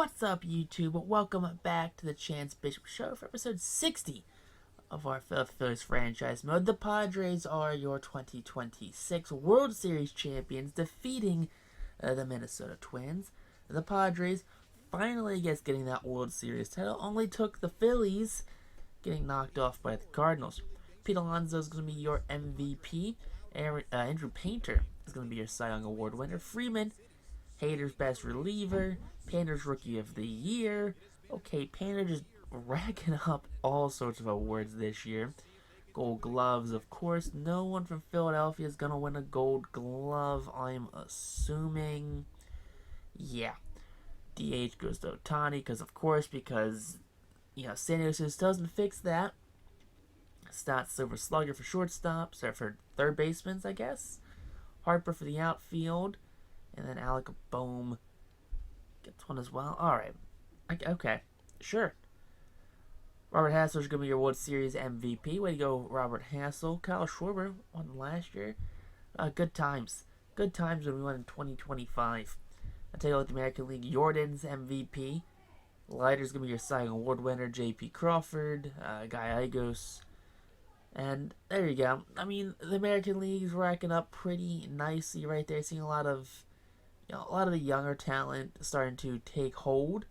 What's up, YouTube? Welcome back to the Chance Bishop Show for episode 60 of our Phillies franchise mode. The Padres are your 2026 World Series champions, defeating the Minnesota Twins. The Padres finally getting that World Series title. Only took the Phillies getting knocked off by the Cardinals. Pete Alonso is going to be your MVP. Andrew Painter is going to be your Cy Young Award winner. Freeman, Hader's best reliever. Painter's Rookie of the Year. Okay, Painter just racking up all sorts of awards this year. Gold Gloves, of course. No one from Philadelphia is going to win a Gold Glove, I'm assuming. Yeah. DH goes to Ohtani, because San Diego just doesn't fix that. Stott Silver Slugger for shortstops, or for third basemen, I guess. Harper for the outfield. And then Alec Boehm gets one as well. Alright. Okay. Sure. Robert Hassel is going to be your World Series MVP. Way to go, Robert Hassel. Kyle Schwarber won last year. Good times. Good times when we won in 2025. I'll tell you what, the American League, Jordan's MVP. Leiter's going to be your Cy Young Award winner. J.P. Crawford. Guy Igos. And there you go. I mean, the American League is racking up pretty nicely right there. Seeing a lot of the younger talent starting to take hold.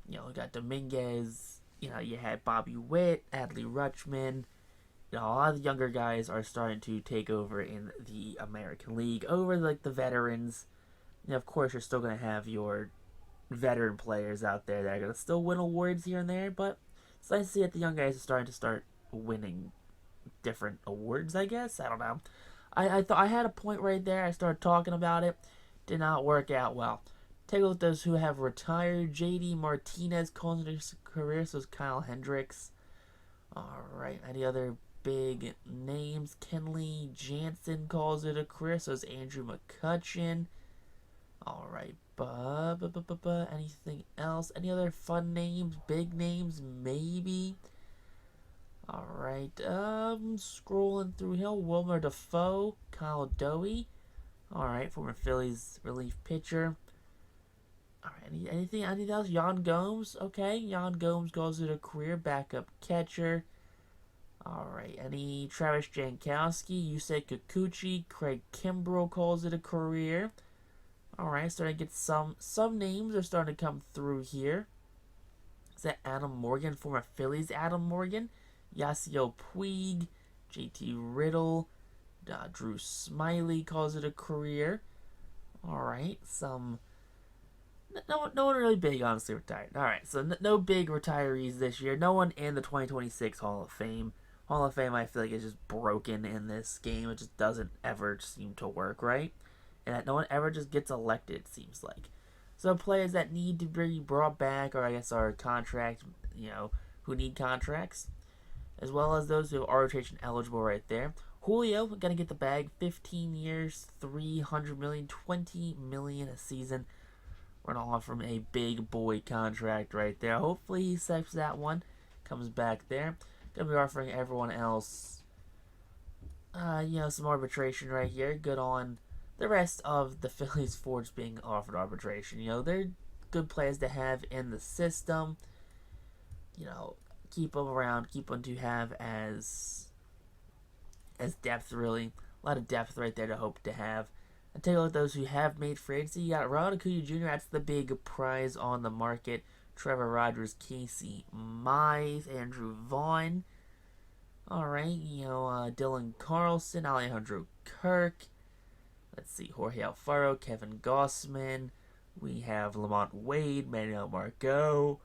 We got Dominguez. You had Bobby Witt, Adley Rutschman. A lot of the younger guys are starting to take over in the American League over the veterans. Of course, you're still going to have your veteran players out there that are going to still win awards here and there, but it's nice to see that the young guys are starting to winning different awards, I guess. I don't know. I thought I had a point right there. I started talking about it. Did not work out well. Take a look at those who have retired. JD Martinez calls it his career, so is Kyle Hendricks. Alright, any other big names? Kenley Jansen calls it a career, so is Andrew McCutchen. Alright, anything else? Any other fun names? Big names? Maybe? Alright, scrolling through here. Wilmer Defoe, Kyle Dowie. Alright, former Phillies relief pitcher. Alright, anything else? Yan Gomes. Okay, Yan Gomes goes to a career backup catcher. Alright, any Travis Jankowski, Yusei Kikuchi, Craig Kimbrell calls it a career. Alright, starting to get some names are starting to come through here. Is that Adam Morgan, former Phillies Adam Morgan? Yasiel Puig, JT Riddle, Drew Smiley calls it a career. Alright, no one really big, honestly, retired. Alright, so no big retirees this year. No one in the 2026 Hall of Fame. Hall of Fame, I feel like, is just broken in this game. It just doesn't ever seem to work, right? And that no one ever just gets elected, it seems like. So players that need to be brought back, or I guess are contract, who need contracts, as well as those who are arbitration eligible right there. Julio gonna get the bag, 15 years, $300 million, $20 million a season. We're gonna offer him a big boy contract right there. Hopefully he accepts that one, comes back there. Gonna be offering everyone else, some arbitration right here. Good on the rest of the Phillies for just being offered arbitration. They're good players to have in the system. Keep them around, keep them to have as depth, really. A lot of depth right there to hope to have. And take a look at those who have made free agency. You got Ronald Acuna Jr., that's the big prize on the market. Trevor Rogers, Casey Mize, Andrew Vaughn. Alright, Dylan Carlson, Alejandro Kirk. Let's see, Jorge Alfaro, Kevin Gossman. We have Lamont Wade, Manuel Margot.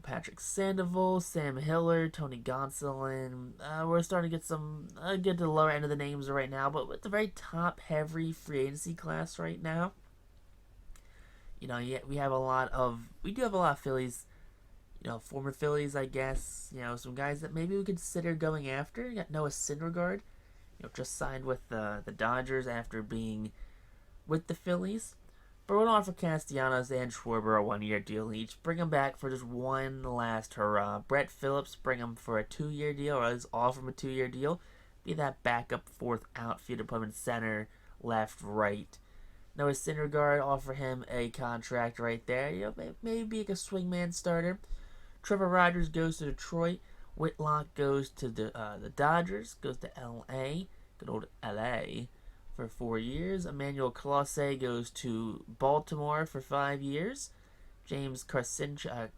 Patrick Sandoval, Sam Hiller, Tony Gonsolin. We're starting to get get to the lower end of the names right now, but with the very top-heavy free agency class right now, we do have a lot of Phillies, former Phillies, I guess, some guys that maybe we could consider going after. You got Noah Syndergaard, just signed with the Dodgers after being with the Phillies. But we're going to offer Castellanos and Schwarber a one-year deal each. Bring them back for just one last hurrah. Brett Phillips, bring him for a 2-year deal, or at least offer him a 2-year deal. Be that backup fourth outfielder, put him in center, left, right. Noah Syndergaard, offer him a contract right there. Maybe be like a swingman starter. Trevor Rogers goes to Detroit. Whitlock goes to the Dodgers, goes to L.A., good old L.A., for 4 years. Emmanuel Clase goes to Baltimore for 5 years. James Karinchak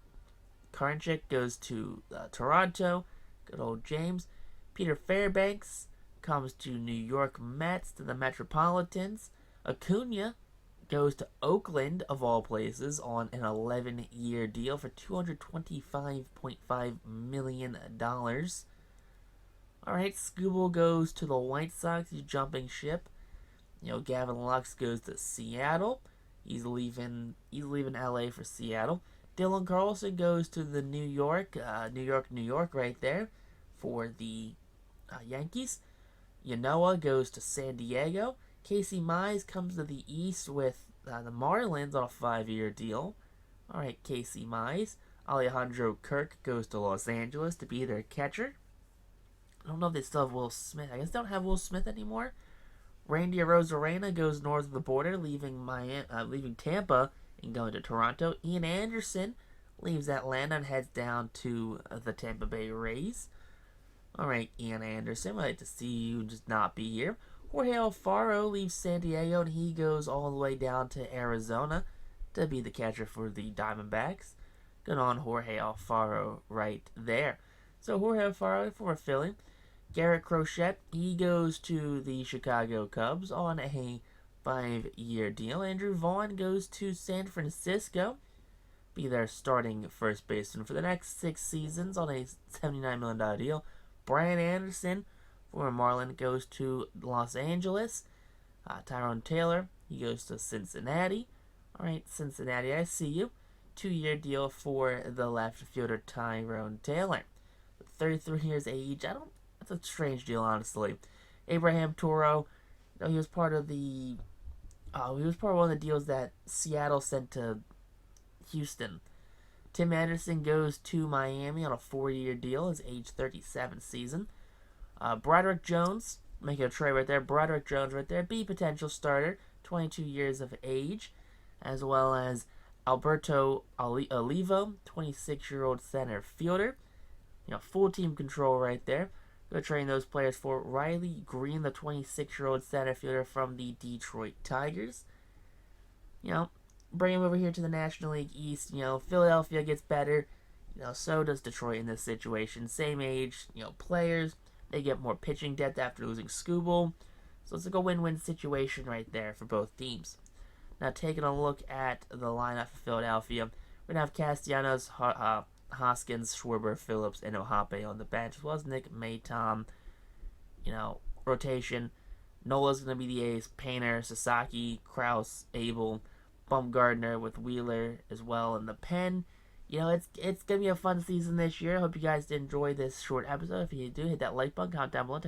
goes to Toronto, good old James. Peter Fairbanks comes to New York Mets, to the Metropolitans. Acuna goes to Oakland, of all places, on an 11-year deal for $225.5 million. Alright, Skubal goes to the White Sox. He's jumping ship. Gavin Lux goes to Seattle. He's leaving LA for Seattle. Dylan Carlson goes to the New York right there for the Yankees. Yanoa goes to San Diego. Casey Mize comes to the East with the Marlins on a 5-year deal. Alright, Casey Mize. Alejandro Kirk goes to Los Angeles to be their catcher. I don't know if they still have Will Smith. I guess they don't have Will Smith anymore. Randy Arozarena goes north of the border, leaving Tampa and going to Toronto. Ian Anderson leaves Atlanta and heads down to the Tampa Bay Rays. Alright, Ian Anderson, I'd like to see you just not be here. Jorge Alfaro leaves San Diego and he goes all the way down to Arizona to be the catcher for the Diamondbacks. Good on Jorge Alfaro right there. So Jorge Alfaro for a Philly. Garrett Crochet, he goes to the Chicago Cubs on a 5-year deal. Andrew Vaughn goes to San Francisco, be their starting first baseman for the next 6 seasons on a $79 million deal. Brian Anderson, former Marlin, goes to Los Angeles. Tyrone Taylor, he goes to Cincinnati. Alright, Cincinnati, I see you. 2-year deal for the left fielder Tyrone Taylor. 33 years age, that's a strange deal, honestly. Abraham Toro, he was part of one of the deals that Seattle sent to Houston. Tim Anderson goes to Miami on a 4-year deal, his age 37 season. Broderick Jones, making a trade right there. Broderick Jones right there, be potential starter, 22 years of age, as well as Alberto Olivo, 26-year-old center fielder. Full team control right there. Go train those players for Riley Green, the 26-year-old center fielder from the Detroit Tigers. Bring him over here to the National League East. Philadelphia gets better. So does Detroit in this situation. Same age, players. They get more pitching depth after losing Skubal. So it's like a win-win situation right there for both teams. Now taking a look at the lineup for Philadelphia, we're going to have Castellanos, Hoskins, Schwarber, Phillips, and Ohape on the bench, as well as Nick Maton. Rotation. Nola's going to be the ace. Painter, Sasaki, Krause, Abel, Bumgarner with Wheeler as well in the pen. It's going to be a fun season this year. I hope you guys did enjoy this short episode. If you do, hit that like button, comment down below.